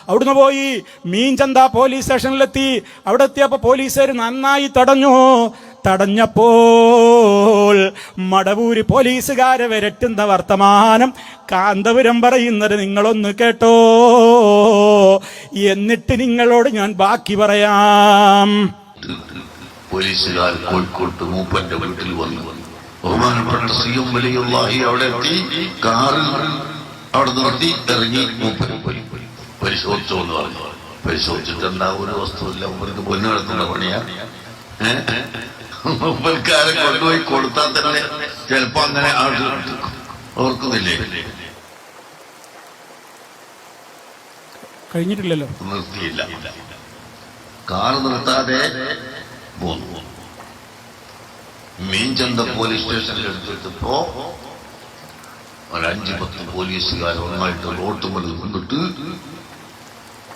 അവിടുന്ന് പോയി മീൻചന്ത പോലീസ് സ്റ്റേഷനിലെത്തി. അവിടെ എത്തിയപ്പോ പോലീസുകാർ നന്നായി തടഞ്ഞപ്പോൾ മടവൂര് പോലീസുകാരെ വിരട്ടുന്ന വർത്തമാനം കാന്തപുരം പറയുന്നത് നിങ്ങളൊന്ന് കേട്ടോ, എന്നിട്ട് നിങ്ങളോട് ഞാൻ ബാക്കി പറയാം. പോലീസുകാർ കോഴിക്കോട്ട് മൂപ്പന്റെ വീട്ടിൽ വന്നു. ബഹുമാനപ്പെട്ട സിയം വലിയുള്ളാഹി അവിടെ എത്തി. കാറിൽ അവിടെ നിർത്തി ഇറങ്ങി. മൂപ്പന് പോയി പരിശോധിച്ചോ എന്ന് പറഞ്ഞു. പരിശോധിച്ചിട്ട് എന്താ ഒരു വസ്തുവില്ല. മൂപ്പർക്ക് പൊന്നു നടത്തുന്ന പണിയാ. മൂപ്പൽക്കാരെ കൊണ്ടുപോയി കൊടുത്താൽ തന്നെ ചിലപ്പോ അങ്ങനെ ഓർക്കുന്നില്ലേ? കഴിഞ്ഞിട്ടില്ലല്ലോ. നിർത്തിയില്ല. കാർ നിർത്താതെ പോന്നു. മീൻചന്ത പോലീസ് സ്റ്റേഷനിൽ എടുത്തിട്ടപ്പോ ഒരു 5-10 പോലീസുകാർ ഒന്നായിട്ട് റോട്ടുമൽ കൊണ്ടിട്ട്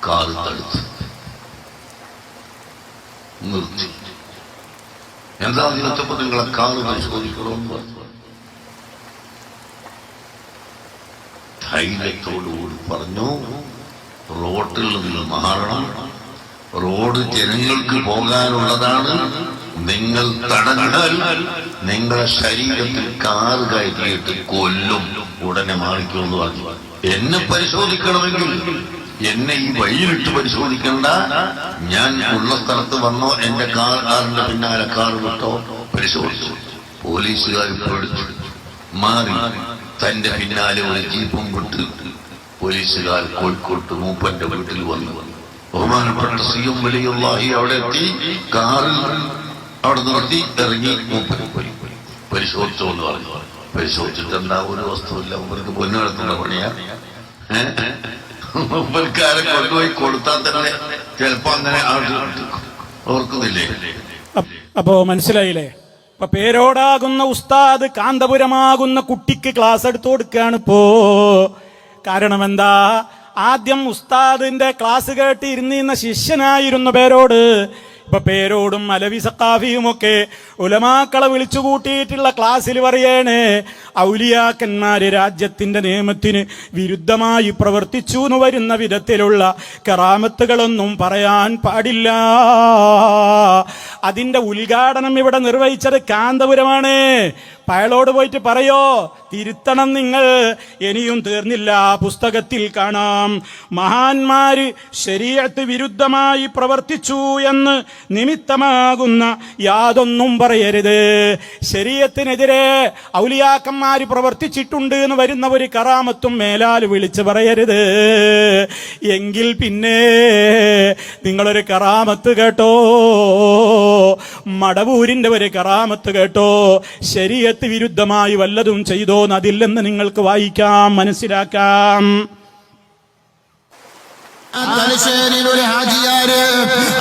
കാറ് തടുത്ത് നിർത്തി. എന്താ നിർത്തപ്പോ നിങ്ങളെ കാറ് പരിശോധിക്കണമെന്ന് പറഞ്ഞു. ധൈര്യത്തോടുകൂടി പറഞ്ഞു, റോട്ടിൽ നിന്ന് മാറണം, റോഡ് ജനങ്ങൾക്ക് പോകാനുള്ളതാണ്, നിങ്ങൾ തടഞ്ഞാൽ നിങ്ങളുടെ ശരീരത്തിൽ കാറ് കയറ്റിയിട്ട് കൊല്ലും, ഉടനെ മാറിക്കുമെന്ന് പറഞ്ഞു. എന്നെ പരിശോധിക്കണമെങ്കിൽ എന്നെ ഈ വഴിയിലിട്ട് പരിശോധിക്കണ്ട, ഞാൻ ഉള്ള സ്ഥലത്ത് വന്നോ, എന്റെ കാറിന്റെ പിന്നാലെ കാർ വിട്ടോ പരിശോധിച്ചു. പോലീസുകാർ പേടിച്ചു മാറി. തന്റെ പിന്നാലെ ഒരു ജീപ്പും വിട്ട് പോലീസുകാർ കോഴിക്കോട്ട് മൂപ്പന്റെ വീട്ടിൽ വന്നു. ബഹുമാനപ്പെട്ട സിയം വലിയുള്ളാഹി അവിടെ എത്തി. കാറിൽ അവിടെ നിർത്തി ഇറങ്ങി. മൂപ്പന് പോയി പരിശോധിച്ചോ എന്ന് പറഞ്ഞു. പരിശോധിച്ചിട്ട് എന്താ ഒരു വസ്തുവില്ല. മൂപ്പർക്ക് പൊന്നു നടത്തുന്ന പണിയാ. മൂപ്പൽക്കാരെ കൊണ്ടുപോയി കൊടുത്താൽ തന്നെ ചിലപ്പോ അങ്ങനെ ഓർക്കുന്നില്ലേ? അപ്പോ മനസ്സിലായില്ലേ? അപ്പൊ പേരോടാകുന്ന ഉസ്താദ് കാന്തപുരമാകുന്ന കുട്ടിക്ക് ക്ലാസ് എടുത്തു കൊടുക്കുകയാണ് ഇപ്പോ. കാരണം എന്താ? ആദ്യം ഉസ്താദിന്റെ ക്ലാസ് കേട്ട് ഇരുന്നിരുന്ന ശിഷ്യനായിരുന്നു പേരോട്. ഇപ്പൊ പേരോടും അലവി സഖാഫിയും ഒക്കെ ഉലമാക്കളെ വിളിച്ചു കൂട്ടിയിട്ടുള്ള ക്ലാസ്സിൽ പറയാണ്, ഔലിയാക്കന്മാര് രാജ്യത്തിന്റെ നിയമത്തിന് വിരുദ്ധമായി പ്രവർത്തിച്ചു എന്ന് വരുന്ന വിധത്തിലുള്ള കറാമത്തുകളൊന്നും പറയാൻ പാടില്ല. അതിന്റെ ഉദ്ഘാടനം ഇവിടെ നിർവഹിച്ചത് കാന്തപുരമാണ്. അയാളോട് പോയിട്ട് പറയോ, തിരുത്തണം നിങ്ങൾ, ഇനിയും തീർന്നില്ല. പുസ്തകത്തിൽ കാണാം, മഹാന്മാര് ശരീഅത്ത് വിരുദ്ധമായി പ്രവർത്തിച്ചു എന്ന് നിമിത്തമാകുന്ന യാതൊന്നും പറയരുത്. ശരീഅത്തിനെതിരെ ഔലിയാക്കന്മാര് പ്രവർത്തിച്ചിട്ടുണ്ട് എന്ന് വരുന്ന ഒരു കറാമത്തും മേലാൽ വിളിച്ച് പറയരുത്. എങ്കിൽ പിന്നെ നിങ്ങളൊരു കറാമത്ത് കേട്ടോ, മടവൂരിന്റെ ഒരു കറാമത്ത് കേട്ടോ, ശരീഅത്ത് വിരുദ്ധമായി വല്ലതും ചെയ്തോന്ന് അതില്ലെന്ന് നിങ്ങൾക്ക് വായിക്കാം, മനസ്സിലാക്കാം. തലശ്ശേരിയിൽ ഒരു ഹാജിയാര്,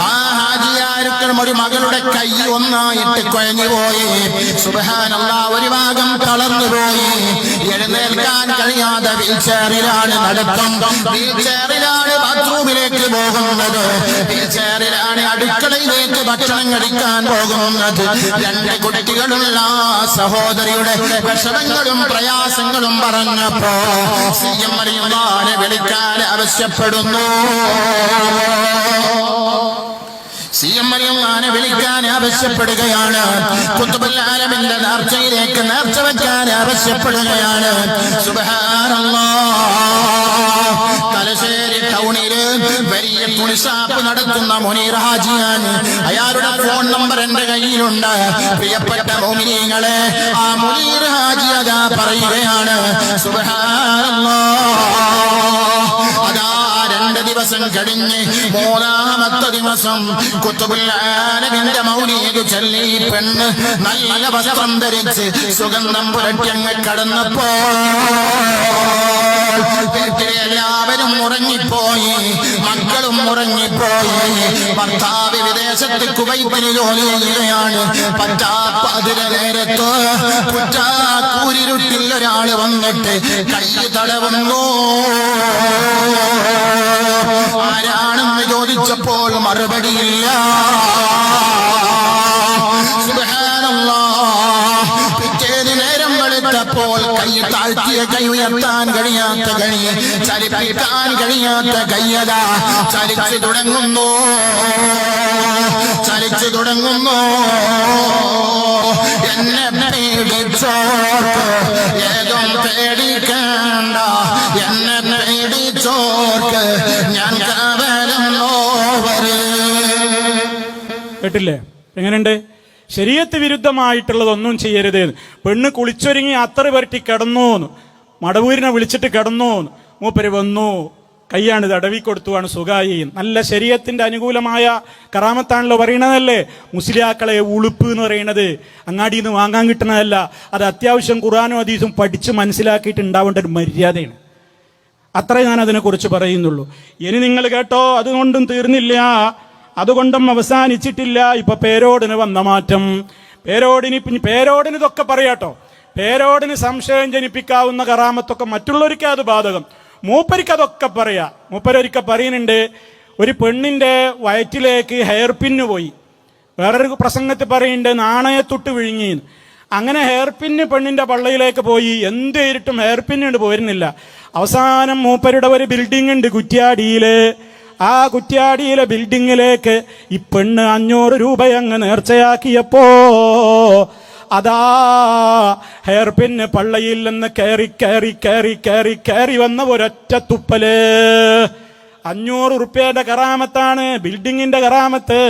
ആ ഹാജിയാർക്ക് ഒരു മകളുടെ കൈ ഒന്നായിട്ട് കുഴഞ്ഞു പോയി. സുബ്ഹാനല്ലാഹ്, ഒരു ഭാഗം തളർന്നുപോയി. എഴുന്നേൽക്കാൻ കഴിയാതെ വീൽചെയറിലാണ് നടത്തം. വീൽചെയറിലാണ് ബാത്റൂമിലേക്ക് പോകുന്നത്. വീൽചെയറിലാണ് അടുക്കളയിലേക്ക് ഭക്ഷണം കഴിക്കാൻ പോകുന്നത്. 2 കുട്ടികളുള്ള സഹോദരിയുടെ വിഷമങ്ങളും പ്രയാസങ്ങളും പറഞ്ഞപ്പോ സിയം വലിയുള്ളാഹിനെ വിളിക്കാൻ ആവശ്യപ്പെടുന്നു. CM അലിയുള്ളാനെ വിളിക്കാൻ ആവശ്യപ്പെടുകയാണ്. ഖുത്ബുൽ ആലമിന്റെ നേർച്ചയിലേക്ക് നേർച്ച വെക്കാൻ ആവശ്യപ്പെടുകയാണ്. സുബ്ഹാനല്ലാഹ്. തലശ്ശേരി ടൗണില് വലിയ തുണിഷാപ്പ് നടത്തുന്ന മുനീർ ഹാജിയാണ്. അയാളുടെ ഫോൺ നമ്പർ എന്റെ കയ്യിലുണ്ട്. പ്രിയപ്പെട്ട മുഅ്മിനീങ്ങളെ, ആ മുനീർ ഹാജി അതാ പറയുകയാണ്, സുബ്ഹാനല്ലാഹ്. അതാ 2 ദിവസം കഴിഞ്ഞ് 3-ാമത്തെ ദിവസം ഖുത്ബുൽ ആലമിന്റെ മൗലീദ് ചൊല്ലി പെണ്ണ് നല്ല വസ്ത്രം ധരിച്ച് സുഗന്ധം പുരട്ടിയങ്ങ് കടന്നപ്പോ എല്ലാവരും ഉറങ്ങിപ്പോയി, മക്കളും ഉറങ്ങിപ്പോയി. ഭർത്താവ് വിദേശത്ത് കുവൈറ്റിന് ജോലി ചെയ്യുകയാണ്. പറ്റാപ്പതിര നേരത്ത് കുറ്റാക്കൂരിരുട്ടിൽ ഒരാള് വന്നിട്ട് കൈ തടവുന്നു. ആരാണെന്ന് ചോദിച്ചപ്പോൾ മറുപടിയില്ല. സുബ്ഹാനല്ലാഹ്. പിറ്റേന്ന് നേരം വെളുത്തപ്പോൾ കൈ താഴ്ത്തിയ കൈ ഉയർത്താൻ കഴിയാത്ത കൈ, ചലിപ്പിക്കാൻ കഴിയാത്ത കൈയതാ ചലിച്ചു തുടങ്ങുന്നു, ചലിച്ചു തുടങ്ങുന്നു. എന്നെ പേടിച്ചോർക്ക് ഏതും പേടിക്കണ്ട, എന്നെ പേടിച്ചോർക്ക് ഞാൻ കേട്ടില്ലേ? എങ്ങനെയുണ്ട്? ശരീഅത്ത് വിരുദ്ധമായിട്ടുള്ളതൊന്നും ചെയ്യരുത്. പെണ്ണ് കുളിച്ചൊരുങ്ങി അത്തർ പുരട്ടി കിടന്നൂന്ന്, മടവൂരിനെ വിളിച്ചിട്ട് കിടന്നൂന്ന്, മൂപ്പര് വന്നു, കൈയാണ് തടവി കൊടുത്തുവാണ് സുഖായി. നല്ല ശരീഅത്തിന്റെ അനുകൂലമായ കറാമത്താണല്ലോ പറയണതല്ലേ. മുസ്ലിയാക്കളെ ഉളുപ്പ് എന്ന് പറയുന്നത് അങ്ങാടിയിൽ നിന്ന് വാങ്ങാൻ കിട്ടുന്നതല്ല. അത് അത്യാവശ്യം ഖുർആനും ഹദീസും പഠിച്ച് മനസ്സിലാക്കിയിട്ട് ഉണ്ടാവേണ്ട ഒരു മര്യാദയാണ്. അത്രേ ഞാൻ അതിനെക്കുറിച്ച് പറയുന്നുള്ളൂ. ഇനി നിങ്ങൾ കേട്ടോ, അതുകൊണ്ടും തീർന്നില്ല, അതുകൊണ്ടും അവസാനിച്ചിട്ടില്ല. ഇപ്പൊ പേരോടിന് വന്ന മാറ്റം, പേരോടിന് ഇതൊക്കെ പറയാട്ടോ. പേരോടിന് സംശയം ജനിപ്പിക്കാവുന്ന കറാമത്തൊക്കെ മറ്റുള്ളവർക്ക് അത് ബാധകം, മൂപ്പരിക്ക് അതൊക്കെ പറയാ. മൂപ്പരൊരിക്കൽ പറയുന്നുണ്ട്, ഒരു പെണ്ണിന്റെ വയറ്റിലേക്ക് ഹെയർ പിന്ന് പോയി. വേറൊരു പ്രസംഗത്തിൽ പറയുന്നുണ്ട് നാണയത്തൊട്ട് വിഴുങ്ങി. അങ്ങനെ ഹെയർ പിന്ന് പെണ്ണിന്റെ പള്ളയിലേക്ക് പോയി. എന്ത് ചെയ്തിട്ടും ഹെയർ പിന്നുണ്ട് പോരുന്നില്ല. അവസാനം മൂപ്പരുടെ ഒരു ബിൽഡിംഗ് ഉണ്ട് കുറ്റ്യാടിയില്. ആ കുറ്റ്യാടിയിലെ ബിൽഡിങ്ങിലേക്ക് ഈ പെണ്ണ് 500 രൂപ അങ്ങ് നേർച്ചയാക്കിയപ്പോ അതാ ഹെയർ പിന്ന് പള്ളയിൽ നിന്ന് കയറി വന്ന ഒരൊറ്റ തുപ്പല്. 500 റുപ്യയുടെ കറാമത്താണ്, ബിൽഡിങ്ങിന്റെ കറാമത്ത്.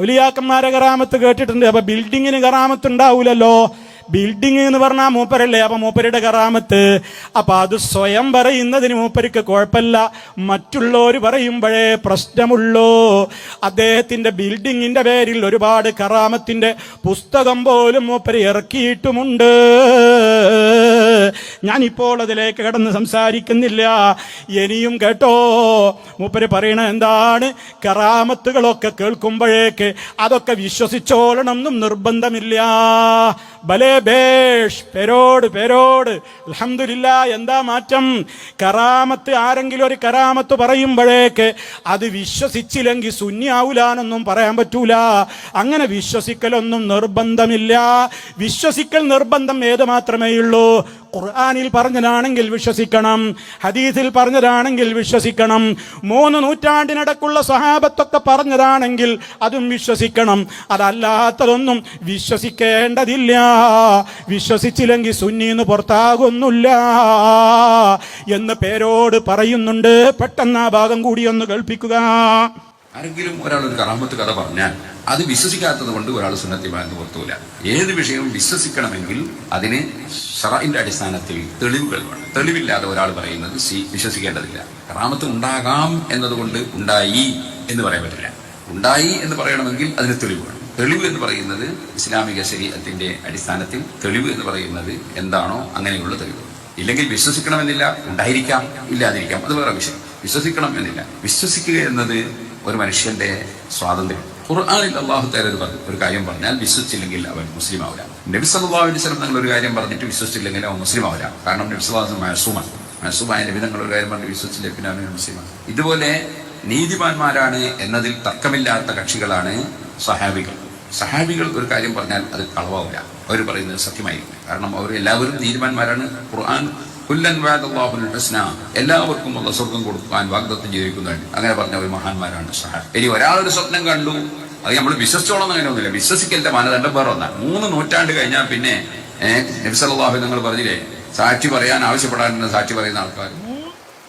ഔലിയാക്കന്മാരെ കറാമത്ത് കേട്ടിട്ടുണ്ട്, അപ്പൊ ബിൽഡിങ്ങിന് കറാമത്ത് ഉണ്ടാവൂലല്ലോ. ബിൽഡിംഗ് എന്ന് പറഞ്ഞാൽ മൂപ്പരല്ലേ, അപ്പൊ മൂപ്പരുടെ കറാമത്ത്. അപ്പൊ അത് സ്വയം പറയുന്നതിന് മൂപ്പർക്ക് കുഴപ്പമില്ല, മറ്റുള്ളവർ പറയുമ്പോഴേ പ്രശ്നമുള്ളൂ. അദ്ദേഹത്തിന്റെ ബിൽഡിങ്ങിന്റെ പേരിൽ ഒരുപാട് കറാമത്തിന്റെ പുസ്തകം പോലും മൂപ്പര് ഇറക്കിയിട്ടുമുണ്ട്. ഞാനിപ്പോൾ അതിലേക്ക് കടന്ന് സംസാരിക്കുന്നില്ല. ഇനിയും കേട്ടോ, മൂപ്പര് പറയണ എന്താണ്, കറാമത്തുകളൊക്കെ കേൾക്കുമ്പോഴേക്ക് അതൊക്കെ വിശ്വസിച്ചോളണം എന്നും നിർബന്ധമില്ല. ഭലേ ബേഷ്, പേരോട് അൽഹംദുലില്ലാ. എന്താ മാറ്റം? കറാമത്ത്, ആരെങ്കിലും ഒരു കറാമത്ത് പറയുമ്പോഴേക്ക് അത് വിശ്വസിച്ചില്ലെങ്കിൽ സുന്നിയാവൂലാനൊന്നും പറയാൻ പറ്റൂല. അങ്ങനെ വിശ്വസിക്കലൊന്നും നിർബന്ധമില്ല. വിശ്വസിക്കൽ നിർബന്ധം ഏത് മാത്രമേ ഉള്ളൂ? ഖുർആനിൽ പറഞ്ഞതാണെങ്കിൽ വിശ്വസിക്കണം, ഹദീസിൽ പറഞ്ഞതാണെങ്കിൽ വിശ്വസിക്കണം, 3 നൂറ്റാണ്ടിനടക്കുള്ള സ്വഹാബത്തൊക്കെ പറഞ്ഞതാണെങ്കിൽ അതും വിശ്വസിക്കണം. അതല്ലാത്തതൊന്നും വിശ്വസിക്കേണ്ടതില്ല. വിശ്വസിച്ചില്ലെങ്കിൽ സുന്നീന്ന് പുറത്താകുന്നില്ല എന്ന് പേരോട് പറയുന്നുണ്ട്. പെട്ടെന്ന് ആ ഭാഗം കൂടി ഒന്ന് കേൾപ്പിക്കുക. ആരെങ്കിലും ഒരാൾ ഒരു കറാമത്ത് കഥ പറഞ്ഞാൽ അത് വിശ്വസിക്കാത്തത് കൊണ്ട് ഒരാൾ സുന്നത്തിമാരെന്ന് പുറത്തുമില്ല. ഏത് വിഷയവും വിശ്വസിക്കണമെങ്കിൽ അതിന് ശറഇന്റെ അടിസ്ഥാനത്തിൽ തെളിവുകൾ വേണം. തെളിവില്ലാതെ ഒരാൾ പറയുന്നത് വിശ്വസിക്കേണ്ടതില്ല. കറാമത്ത് ഉണ്ടാകാം എന്നതുകൊണ്ട് ഉണ്ടായി എന്ന് പറയാൻ പറ്റില്ല. ഉണ്ടായി എന്ന് പറയണമെങ്കിൽ അതിന് തെളിവ് വേണം. തെളിവ് എന്ന് പറയുന്നത് ഇസ്ലാമിക ശരീഅത്തിന്റെ അടിസ്ഥാനത്തിൽ തെളിവ് എന്ന് പറയുന്നത് എന്താണോ അങ്ങനെയുള്ള തെളിവ്. ഇല്ലെങ്കിൽ വിശ്വസിക്കണമെന്നില്ല, ഉണ്ടായിരിക്കാം, ഇല്ലാതിരിക്കാം, അത് വേറെ വിഷയം. വിശ്വസിക്കണം എന്നില്ല. വിശ്വസിക്കുക എന്നത് ഒരു മനുഷ്യന്റെ സ്വാതന്ത്ര്യം. ഖുർആനിൽ അല്ലാഹു തആല ഒരു കാര്യം പറഞ്ഞാൽ വിശ്വസിച്ചില്ലെങ്കിൽ അവൻ മുസ്ലിം ആവില്ല. നബി സല്ലല്ലാഹു അലൈഹി വസല്ലം തങ്ങൾ ഒരു കാര്യം പറഞ്ഞിട്ട് വിശ്വസിച്ചില്ലെങ്കിൽ അവൻ മുസ്ലിം ആവില്ല. കാരണം നബി സല്ലല്ലാഹു അലൈഹി വസല്ലം മഅസൂമാണ്. മഅസൂമായ നബി തങ്ങൾ ഒരു കാര്യം പറഞ്ഞ് വിശ്വസിച്ചില്ലെങ്കിൽ പിന്നെ അവൻ മുസ്ലിമാണ്. ഇതുപോലെ നീതിമാന്മാരാണ് എന്നതിൽ തർക്കമില്ലാത്ത കക്ഷികളാണ് സഹാബികൾ. സഹാബികൾ ഒരു കാര്യം പറഞ്ഞാൽ അത് കളവാവില്ല, അവർ പറയുന്നത് സത്യമായിരിക്കും. കാരണം അവർ എല്ലാവരും നീതിമാന്മാരാണ്. ഖുർആൻ എല്ലാവർക്കും ഉള്ള സ്വർഗം കൊടുക്കാൻ വാഗ്ദത്തം ചെയ്തിരിക്കുന്നുണ്ട്. അങ്ങനെ പറഞ്ഞ ഒരു മഹാന്മാരാണ് സഹാബ്. ഇനി ഒരാളൊരു സ്വപ്നം കണ്ടു, അത് നമ്മൾ വിശ്വസിച്ചോളണം അങ്ങനെയൊന്നുമില്ല. വിശ്വസിക്കലിന്റെ മാനദണ്ഡം വേറെ ഒന്നാണ്. 3 നൂറ്റാണ്ട് കഴിഞ്ഞാൽ പിന്നെ നബി സല്ലല്ലാഹു അലൈഹി നിങ്ങൾ പറഞ്ഞില്ലേ, സാക്ഷി പറയാൻ ആവശ്യപ്പെടാൻ സാക്ഷി പറയുന്ന ആൾക്കാർ.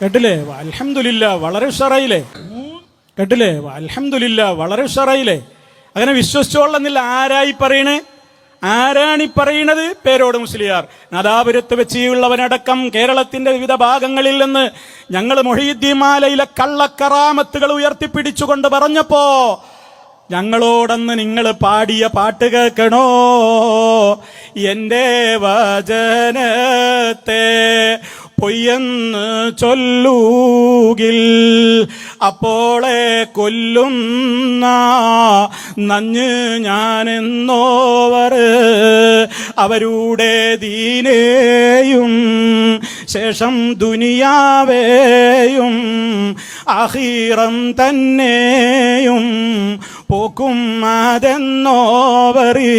കേട്ടില്ലേ? അൽഹംദുലില്ലാ, വളരെ ഉഷാറായില്ലേ? കേട്ടില്ലേ? അൽഹംദുലില്ലാ, വളരെ ഉഷാറായില്ലേ? അങ്ങനെ വിശ്വസിച്ചോളന്നില്ല. ആരായി പറയണേ? ആരാണി പറയുന്നത്? പേരോട് മുസ്ലിയാർ. നാദാപുരത്ത് വെച്ചുള്ളവനടക്കം കേരളത്തിന്റെ വിവിധ ഭാഗങ്ങളിൽ നിന്ന് ഞങ്ങൾ മുഹീദ്ദീൻ മാലയിലെ കള്ളക്കറാമത്തുകൾ ഉയർത്തിപ്പിടിച്ചുകൊണ്ട് പറഞ്ഞപ്പോ ഞങ്ങളോടന്ന് നിങ്ങൾ പാടിയ പാട്ട് കേൾക്കണോ? എന്റെ വചനത്തെ പൊയ്യെന്ന് ചൊല്ലൂകിൽ അപ്പോളെ കൊല്ലുന്ന നഞ്ഞ് ഞാനെന്നോവർ അവരുടെ ദീനേയും ശേഷം ദുനിയാവേയും ആഖിറം തന്നെയും പോക്കും അതെന്നോവറി.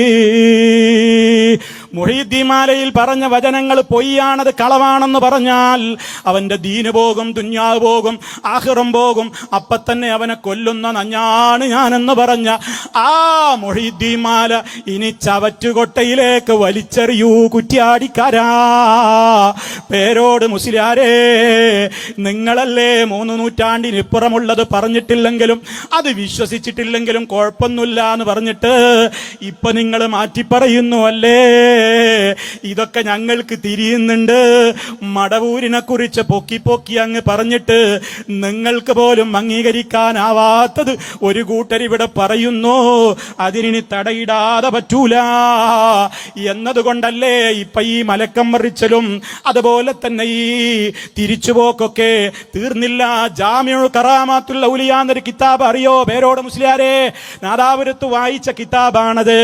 മുഹീദ്ദീൻ മാലയിൽ പറഞ്ഞ വചനങ്ങൾ പൊയ്യാണത്, കളവാണെന്ന് പറഞ്ഞാൽ അവന്റെ ദീന് പോകും, ദുന്യാവ് പോകും, ആഖിറം പോകും. അപ്പൊ തന്നെ അവനെ കൊല്ലുന്ന നഞ്ഞാണ് ഞാനെന്ന് പറഞ്ഞ ആ മുഹീദ്ദീൻ മാല ഇനി ചവറ്റുകൊട്ടയിലേക്ക് വലിച്ചെറിയൂ കുറ്റ്യാടിക്കാരാ. പേരോട് മുസ്ലിയാരേ, നിങ്ങളല്ലേ 3 നൂറ്റാണ്ടിനിപ്പുറമുള്ളത് പറഞ്ഞിട്ടില്ലെങ്കിലും അത് വിശ്വസിച്ചിട്ടില്ലെങ്കിലും കുഴപ്പമൊന്നുമില്ല എന്ന് പറഞ്ഞിട്ട് ഇപ്പൊ നിങ്ങൾ മാറ്റി പറയുന്നു അല്ലേ? ഇതൊക്കെ ഞങ്ങൾക്ക് തിരിയുന്നുണ്ട്. മടവൂരിനെ കുറിച്ച് പൊക്കി പൊക്കി അങ്ങ് പറഞ്ഞിട്ട് നിങ്ങൾക്ക് പോലും അംഗീകരിക്കാനാവാത്തത് ഒരു കൂട്ടരിവിടെ പറയുന്നു. അതിനി തടയിടാതെ പറ്റൂല എന്നതുകൊണ്ടല്ലേ ഇപ്പൊ ഈ മലക്കം മറിച്ചലും അതുപോലെ തന്നെ ഈ തിരിച്ചുപോക്കൊക്കെ തീർന്നില്ല. ജാമിഉൽ കറാമാത്തുൽ ഔലിയ എന്നൊരു കിതാബ് അറിയോ പേരോട് മുസ്ലിയാരെ? നാദാപുരത്ത് വായിച്ച കിതാബാണത്.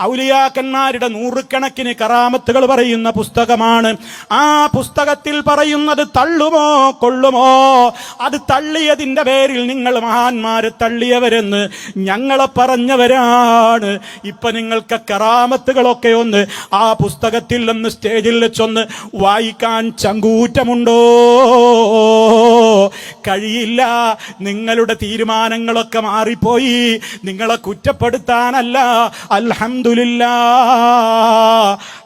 ഔലിയാക്കന്മാരുടെ 100 കണക്കിന് കറാമത്തുകൾ പറയുന്ന പുസ്തകമാണ്. ആ പുസ്തകത്തിൽ പറയുന്നത് തള്ളുമോ കൊള്ളുമോ? അത് തള്ളിയതിന്റെ പേരിൽ നിങ്ങൾ മഹാന്മാരെ തള്ളിയവരെന്ന് ഞങ്ങളെ പറഞ്ഞവരാണ്. ഇപ്പൊ നിങ്ങൾക്ക് കറാമത്തുകളൊക്കെ ഒന്ന് ആ പുസ്തകത്തിൽ ഒന്ന് സ്റ്റേജിൽ വെച്ചൊന്ന് വായിക്കാൻ ചങ്കൂറ്റമുണ്ടോ? കഴിയില്ല. നിങ്ങളുടെ തീരുമാനങ്ങളൊക്കെ മാറിപ്പോയി. നിങ്ങളെ കുറ്റപ്പെടുത്താനല്ല. അൽഹംദുലില്ലാ,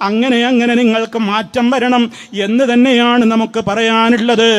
അങ്ങനെ നിങ്ങൾക്ക് മാറ്റം വരണം എന്ന് തന്നെയാണ് നമുക്ക് പറയാനുള്ളത്.